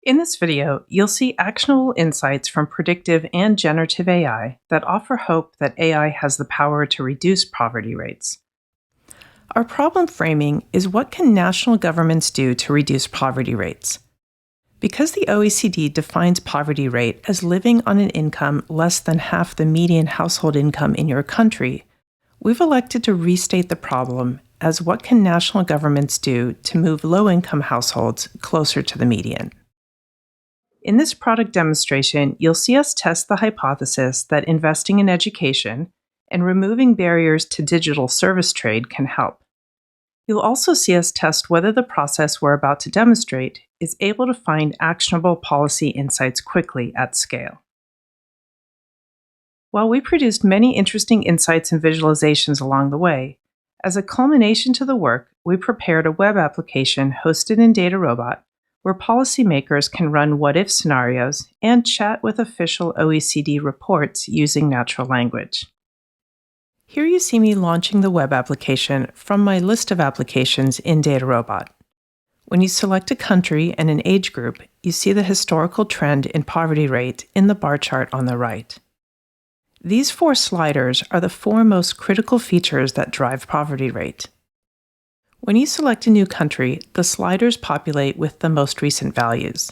In this video, you'll see actionable insights from predictive and generative AI that offer hope that AI has the power to reduce poverty rates. Our problem framing is what can national governments do to reduce poverty rates? Because the OECD defines poverty rate as living on an income less than half the median household income in your country, we've elected to restate the problem as what can national governments do to move low-income households closer to the median. In this product demonstration, you'll see us test the hypothesis that investing in education and removing barriers to digital service trade can help. You'll also see us test whether the process we're about to demonstrate is able to find actionable policy insights quickly at scale. While we produced many interesting insights and visualizations along the way, as a culmination to the work, we prepared a web application hosted in DataRobot where policymakers can run what-if scenarios and chat with official OECD reports using natural language. Here you see me launching the web application from my list of applications in DataRobot. When you select a country and an age group, you see the historical trend in poverty rate in the bar chart on the right. These 4 sliders are the 4 most critical features that drive poverty rate. When you select a new country, the sliders populate with the most recent values.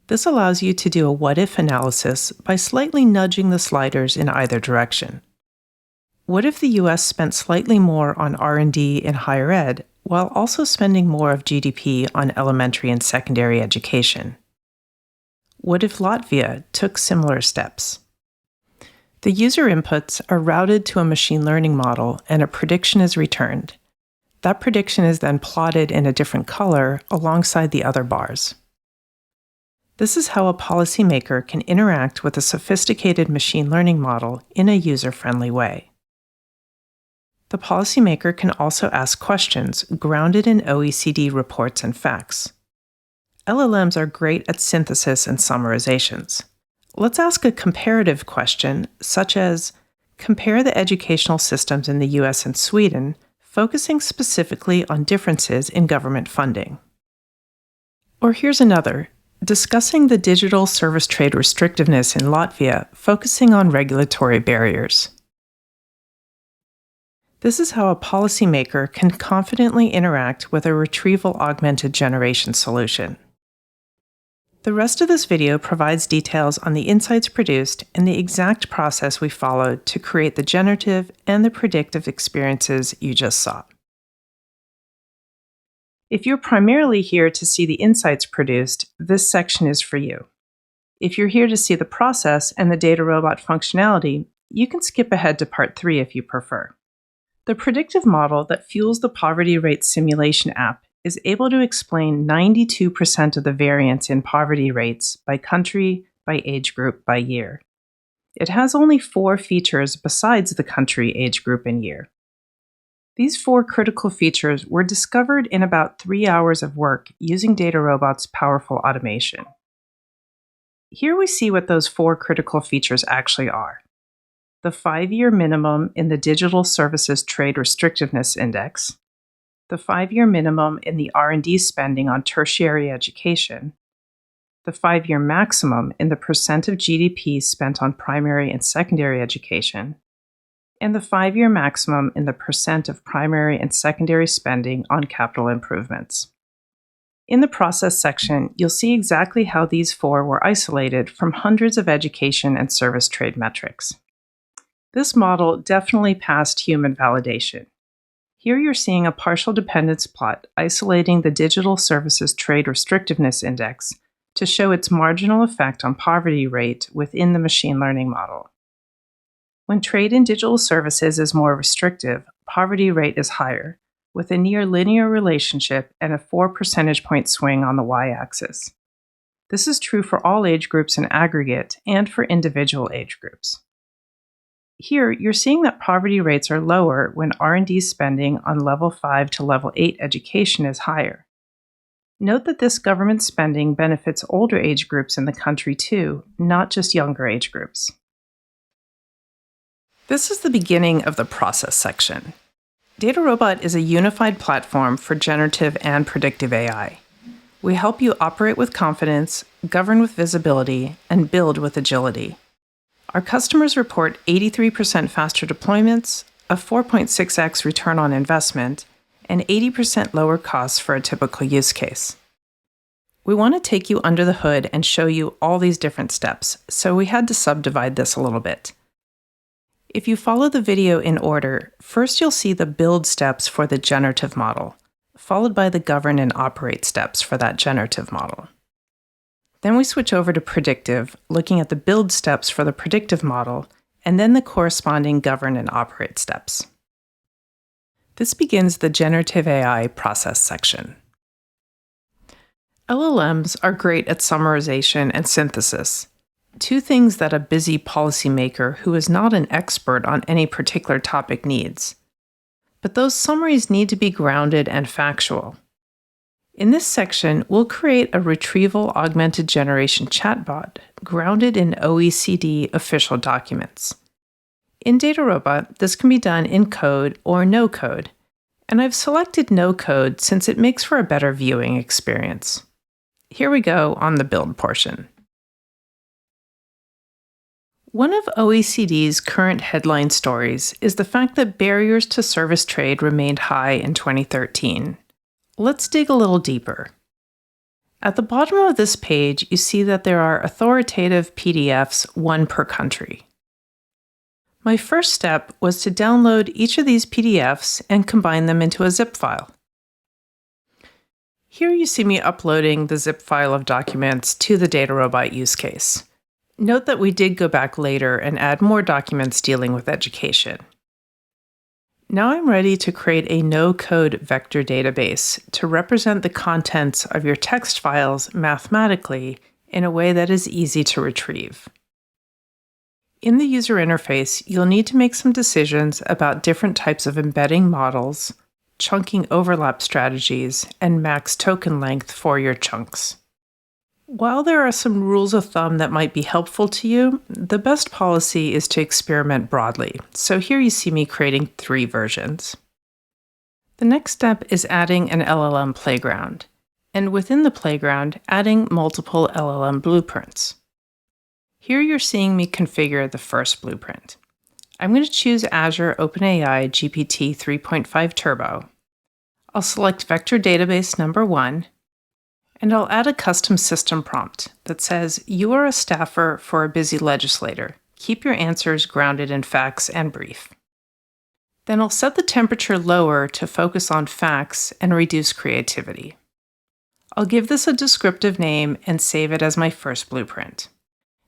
This allows you to do a what-if analysis by slightly nudging the sliders in either direction. What if the US spent slightly more on R&D in higher ed, while also spending more of GDP on elementary and secondary education? What if Latvia took similar steps? The user inputs are routed to a machine learning model and a prediction is returned. That prediction is then plotted in a different color alongside the other bars. This is how a policymaker can interact with a sophisticated machine learning model in a user-friendly way. The policymaker can also ask questions grounded in OECD reports and facts. LLMs are great at synthesis and summarizations. Let's ask a comparative question, such as, compare the educational systems in the US and Sweden, focusing specifically on differences in government funding. Or here's another, discussing the digital service trade restrictiveness in Latvia, focusing on regulatory barriers. This is how a policymaker can confidently interact with a retrieval-augmented generation solution. The rest of this video provides details on the insights produced and the exact process we followed to create the generative and the predictive experiences you just saw. If you're primarily here to see the insights produced, this section is for you. If you're here to see the process and the DataRobot functionality, you can skip ahead to part 3 if you prefer. The predictive model that fuels the poverty rate simulation app is able to explain 92% of the variance in poverty rates by country, by age group, by year. It has only 4 features besides the country, age group, and year. These 4 critical features were discovered in about 3 hours of work using DataRobot's powerful automation. Here we see what those 4 critical features actually are. The 5-year minimum in the Digital Services Trade Restrictiveness Index, the 5-year minimum in the R&D spending on tertiary education, the 5-year maximum in the percent of GDP spent on primary and secondary education, and the 5-year maximum in the percent of primary and secondary spending on capital improvements. In the process section, you'll see exactly how these 4 were isolated from hundreds of education and service trade metrics. This model definitely passed human validation. Here you're seeing a partial dependence plot isolating the Digital Services Trade Restrictiveness Index to show its marginal effect on poverty rate within the machine learning model. When trade in digital services is more restrictive, poverty rate is higher, with a near linear relationship and a 4 percentage point swing on the y-axis. This is true for all age groups in aggregate and for individual age groups. Here, you're seeing that poverty rates are lower when R&D spending on level 5 to level 8 education is higher. Note that this government spending benefits older age groups in the country too, not just younger age groups. This is the beginning of the process section. DataRobot is a unified platform for generative and predictive AI. We help you operate with confidence, govern with visibility, and build with agility. Our customers report 83% faster deployments, a 4.6x return on investment, and 80% lower costs for a typical use case. We want to take you under the hood and show you all these different steps, so we had to subdivide this a little bit. If you follow the video in order, first you'll see the build steps for the generative model, followed by the govern and operate steps for that generative model. Then we switch over to predictive, looking at the build steps for the predictive model, and then the corresponding govern and operate steps. This begins the Generative AI process section. LLMs are great at summarization and synthesis, two things that a busy policymaker who is not an expert on any particular topic needs. But those summaries need to be grounded and factual. In this section, we'll create a retrieval augmented generation chatbot grounded in OECD official documents. In DataRobot, this can be done in code or no code, and I've selected no code since it makes for a better viewing experience. Here we go on the build portion. One of OECD's current headline stories is the fact that barriers to service trade remained high in 2013. Let's dig a little deeper. At the bottom of this page, you see that there are authoritative PDFs, one per country. My first step was to download each of these PDFs and combine them into a zip file. Here you see me uploading the zip file of documents to the DataRobot use case. Note that we did go back later and add more documents dealing with education. Now I'm ready to create a no-code vector database to represent the contents of your text files mathematically in a way that is easy to retrieve. In the user interface, you'll need to make some decisions about different types of embedding models, chunking overlap strategies, and max token length for your chunks. While there are some rules of thumb that might be helpful to you, the best policy is to experiment broadly. So here you see me creating 3 versions. The next step is adding an LLM playground, and within the playground, adding multiple LLM blueprints. Here you're seeing me configure the first blueprint. I'm going to choose Azure OpenAI GPT 3.5 Turbo. I'll select vector database number 1, and I'll add a custom system prompt that says, "You are a staffer for a busy legislator. Keep your answers grounded in facts and brief." Then I'll set the temperature lower to focus on facts and reduce creativity. I'll give this a descriptive name and save it as my first blueprint.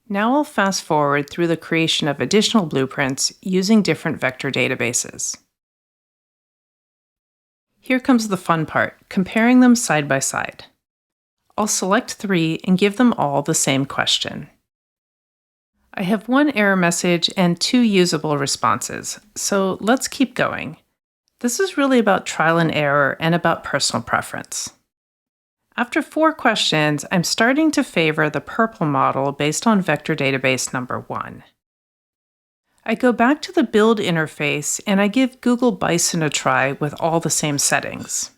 Now I'll fast forward through the creation of additional blueprints using different vector databases. Here comes the fun part, comparing them side by side. I'll select 3 and give them all the same question. I have 1 error message and 2 usable responses, so let's keep going. This is really about trial and error and about personal preference. After 4 questions, I'm starting to favor the purple model based on vector database number 1. I go back to the build interface and I give Google Bison a try with all the same settings.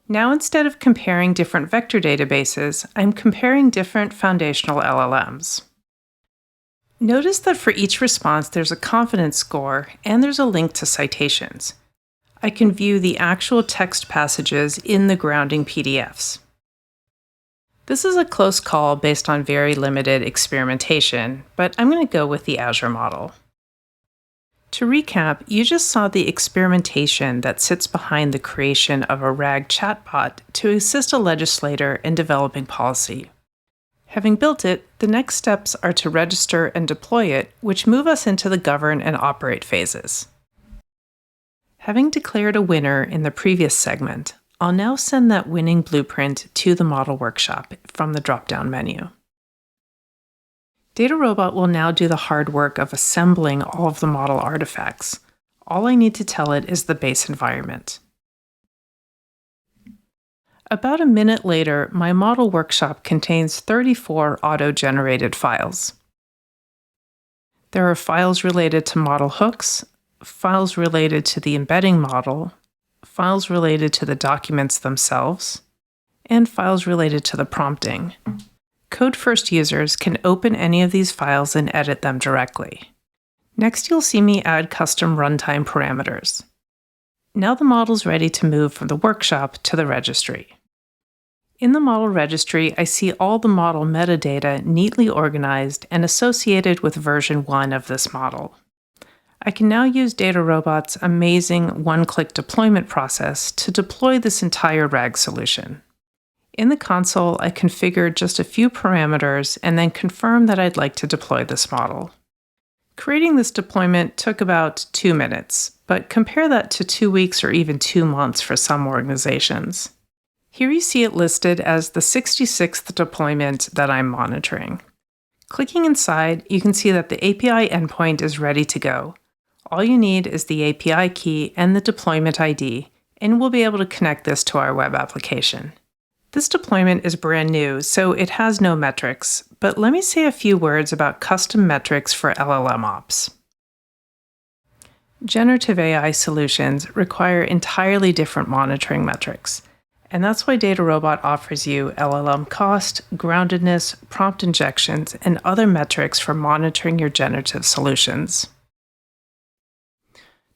Now instead of comparing different vector databases, I'm comparing different foundational LLMs. Notice that for each response there's a confidence score and there's a link to citations. I can view the actual text passages in the grounding PDFs. This is a close call based on very limited experimentation, but I'm going to go with the Azure model. To recap, you just saw the experimentation that sits behind the creation of a RAG chatbot to assist a legislator in developing policy. Having built it, the next steps are to register and deploy it, which move us into the govern and operate phases. Having declared a winner in the previous segment, I'll now send that winning blueprint to the model workshop from the drop-down menu. DataRobot will now do the hard work of assembling all of the model artifacts. All I need to tell it is the base environment. About a minute later, my model workshop contains 34 auto-generated files. There are files related to model hooks, files related to the embedding model, files related to the documents themselves, and files related to the prompting. Code-first users can open any of these files and edit them directly. Next, you'll see me add custom runtime parameters. Now the model's ready to move from the workshop to the registry. In the model registry, I see all the model metadata neatly organized and associated with version 1 of this model. I can now use DataRobot's amazing one-click deployment process to deploy this entire RAG solution. In the console, I configured just a few parameters and then confirmed that I'd like to deploy this model. Creating this deployment took about 2 minutes, but compare that to 2 weeks or even 2 months for some organizations. Here you see it listed as the 66th deployment that I'm monitoring. Clicking inside, you can see that the API endpoint is ready to go. All you need is the API key and the deployment ID, and we'll be able to connect this to our web application. This deployment is brand new, so it has no metrics, but let me say a few words about custom metrics for LLM ops. Generative AI solutions require entirely different monitoring metrics, and that's why DataRobot offers you LLM cost, groundedness, prompt injections, and other metrics for monitoring your generative solutions.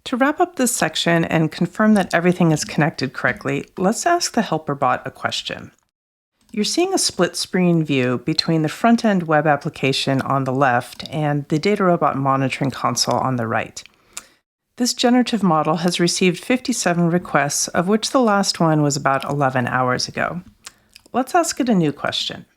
To wrap up this section and confirm that everything is connected correctly, let's ask the helper bot a question. You're seeing a split screen view between the front-end web application on the left and the DataRobot monitoring console on the right. This generative model has received 57 requests, of which the last one was about 11 hours ago. Let's ask it a new question.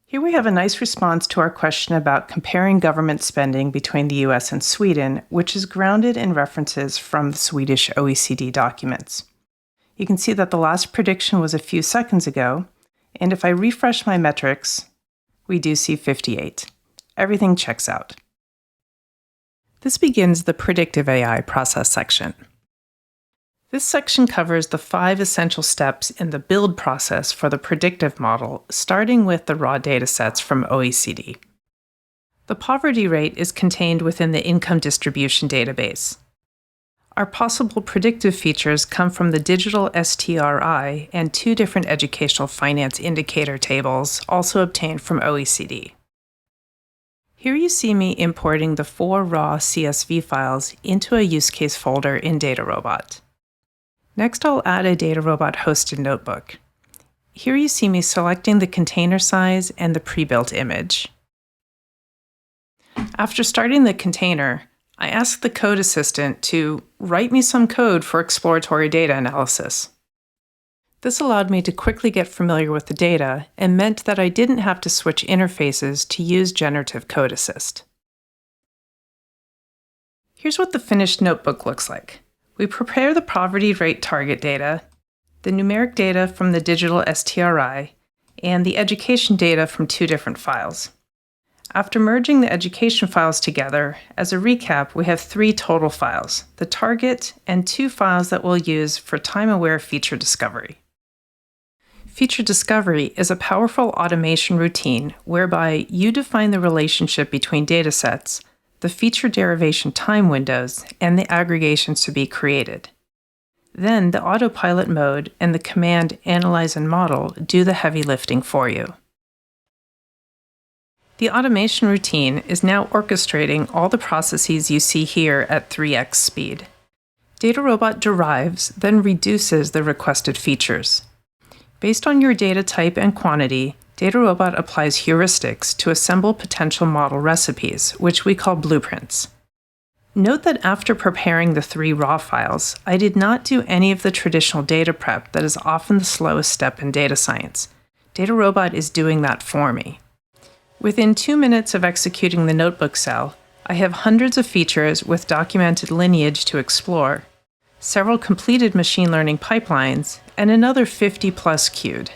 Here we have a nice response to our question about comparing government spending between the US and Sweden, which is grounded in references from the Swedish OECD documents. You can see that the last prediction was a few seconds ago, and if I refresh my metrics, we do see 58. Everything checks out. This begins the Predictive AI process section. This section covers the 5 essential steps in the build process for the predictive model, starting with the raw datasets from OECD. The poverty rate is contained within the income distribution database. Our possible predictive features come from the digital STRI and 2 different educational finance indicator tables, also obtained from OECD. Here you see me importing the 4 raw CSV files into a use case folder in DataRobot. Next, I'll add a DataRobot hosted notebook. Here you see me selecting the container size and the pre-built image. After starting the container, I asked the code assistant to write me some code for exploratory data analysis. This allowed me to quickly get familiar with the data and meant that I didn't have to switch interfaces to use generative code assist. Here's what the finished notebook looks like. We prepare the poverty rate target data, the numeric data from the digital STRI, and the education data from 2 different files. After merging the education files together, as a recap, we have 3 total files, the target and 2 files that we'll use for time-aware feature discovery. Feature discovery is a powerful automation routine whereby you define the relationship between datasets, the feature derivation time windows, and the aggregations to be created. Then the autopilot mode and the command analyze and model do the heavy lifting for you. The automation routine is now orchestrating all the processes you see here at 3x speed. DataRobot derives, then reduces the requested features. Based on your data type and quantity, DataRobot applies heuristics to assemble potential model recipes, which we call blueprints. Note that after preparing the 3 raw files, I did not do any of the traditional data prep that is often the slowest step in data science. DataRobot is doing that for me. Within 2 minutes of executing the notebook cell, I have hundreds of features with documented lineage to explore, several completed machine learning pipelines, and another 50+ queued.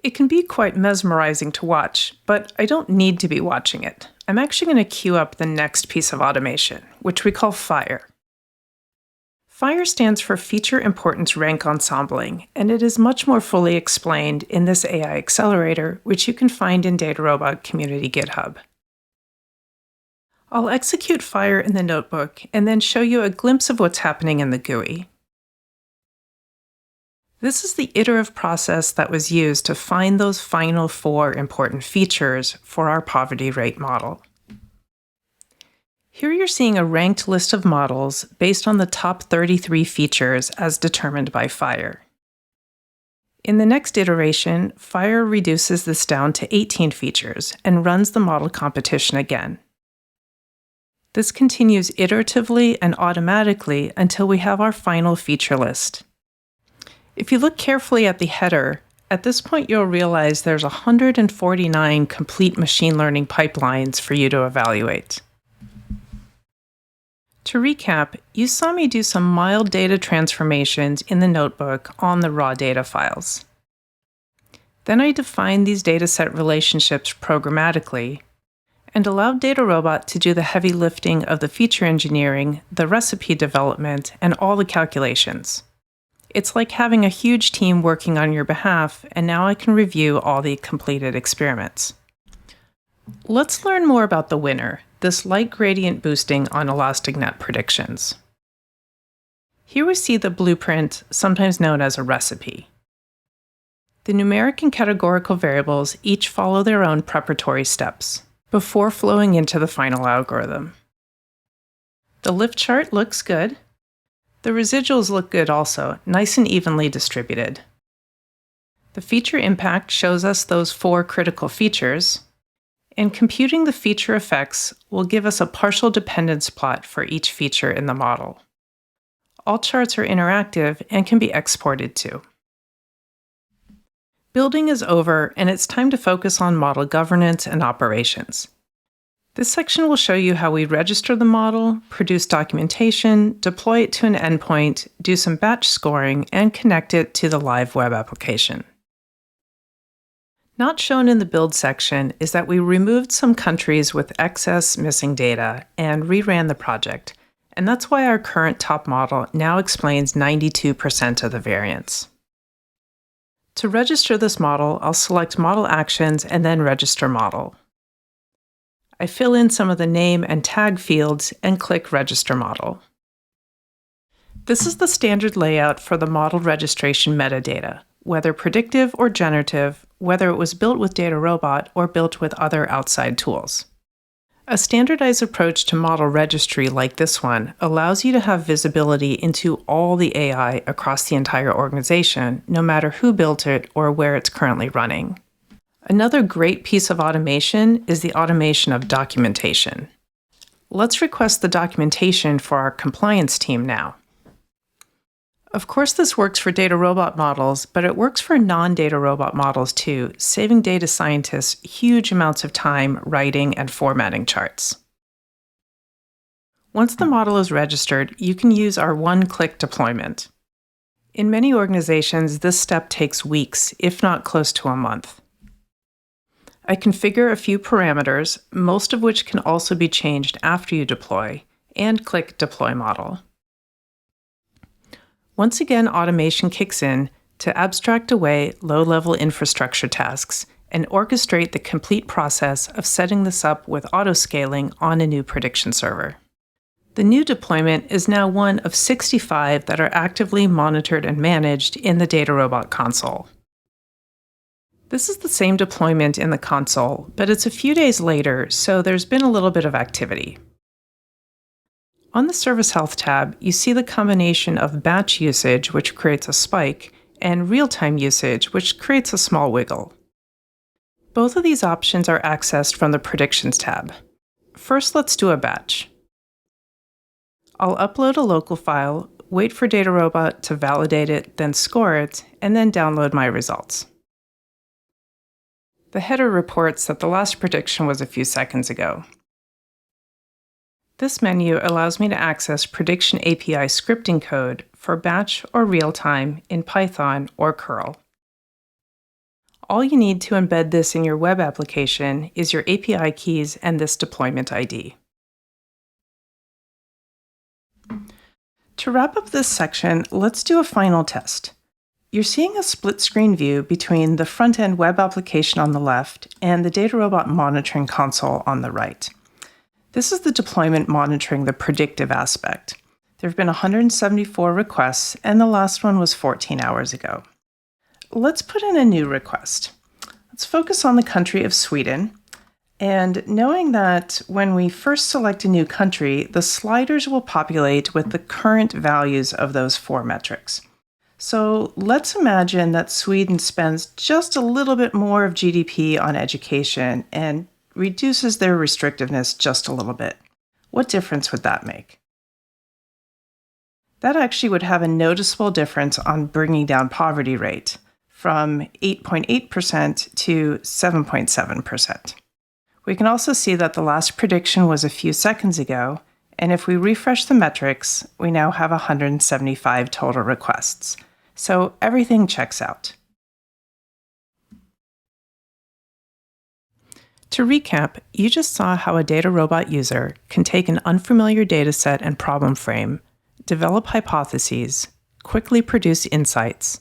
It can be quite mesmerizing to watch, but I don't need to be watching it. I'm actually going to queue up the next piece of automation, which we call FIRE. FIRE stands for Feature Importance Rank Ensembling, and it is much more fully explained in this AI accelerator, which you can find in DataRobot Community GitHub. I'll execute FIRE in the notebook and then show you a glimpse of what's happening in the GUI. This is the iterative process that was used to find those final 4 important features for our poverty rate model. Here you're seeing a ranked list of models based on the top 33 features as determined by FIRE. In the next iteration, FIRE reduces this down to 18 features and runs the model competition again. This continues iteratively and automatically until we have our final feature list. If you look carefully at the header, at this point you'll realize there's 149 complete machine learning pipelines for you to evaluate. To recap, you saw me do some mild data transformations in the notebook on the raw data files. Then I defined these dataset relationships programmatically and allowed DataRobot to do the heavy lifting of the feature engineering, the recipe development, and all the calculations. It's like having a huge team working on your behalf, and now I can review all the completed experiments. Let's learn more about the winner, this light gradient boosting on elastic net predictions. Here we see the blueprint, sometimes known as a recipe. The numeric and categorical variables each follow their own preparatory steps before flowing into the final algorithm. The lift chart looks good. The residuals look good also, nice and evenly distributed. The feature impact shows us those 4 critical features, and computing the feature effects will give us a partial dependence plot for each feature in the model. All charts are interactive and can be exported too. Building is over, and it's time to focus on model governance and operations. This section will show you how we register the model, produce documentation, deploy it to an endpoint, do some batch scoring, and connect it to the live web application. Not shown in the build section is that we removed some countries with excess missing data and reran the project, and that's why our current top model now explains 92% of the variance. To register this model, I'll select Model Actions and then Register Model. I fill in some of the name and tag fields and click Register Model. This is the standard layout for the model registration metadata, whether predictive or generative, whether it was built with DataRobot or built with other outside tools. A standardized approach to model registry like this one allows you to have visibility into all the AI across the entire organization, no matter who built it or where it's currently running. Another great piece of automation is the automation of documentation. Let's request the documentation for our compliance team now. Of course, this works for DataRobot models, but it works for non-DataRobot models too, saving data scientists huge amounts of time writing and formatting charts. Once the model is registered, you can use our one-click deployment. In many organizations, this step takes weeks, if not close to a month. I configure a few parameters, most of which can also be changed after you deploy, and click Deploy Model. Once again, automation kicks in to abstract away low-level infrastructure tasks and orchestrate the complete process of setting this up with auto-scaling on a new prediction server. The new deployment is now one of 65 that are actively monitored and managed in the DataRobot console. This is the same deployment in the console, but it's a few days later, so there's been a little bit of activity. On the Service Health tab, you see the combination of batch usage, which creates a spike, and real-time usage, which creates a small wiggle. Both of these options are accessed from the Predictions tab. First, let's do a batch. I'll upload a local file, wait for DataRobot to validate it, then score it, and then download my results. The header reports that the last prediction was a few seconds ago. This menu allows me to access Prediction API scripting code for batch or real-time in Python or curl. All you need to embed this in your web application is your API keys and this deployment ID. To wrap up this section, let's do a final test. You're seeing a split-screen view between the front-end web application on the left and the DataRobot monitoring console on the right. This is the deployment monitoring the predictive aspect. There have been 174 requests, and the last one was 14 hours ago. let's put in a new request. Let's focus on the country of Sweden. And knowing that when we first select a new country, the sliders will populate with the current values of those 4 metrics. So let's imagine that Sweden spends just a little bit more of GDP on education and reduces their restrictiveness just a little bit. What difference would that make? That actually would have a noticeable difference on bringing down poverty rate from 8.8% to 7.7%. We can also see that the last prediction was a few seconds ago, and if we refresh the metrics, we now have 175 total requests. So everything checks out. To recap, you just saw how a DataRobot user can take an unfamiliar dataset and problem frame, develop hypotheses, quickly produce insights,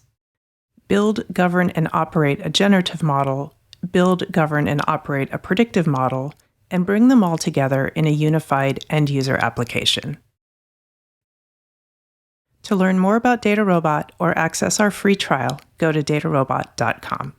build, govern, and operate a generative model, build, govern, and operate a predictive model, and bring them all together in a unified end-user application. To learn more about DataRobot or access our free trial, go to datarobot.com.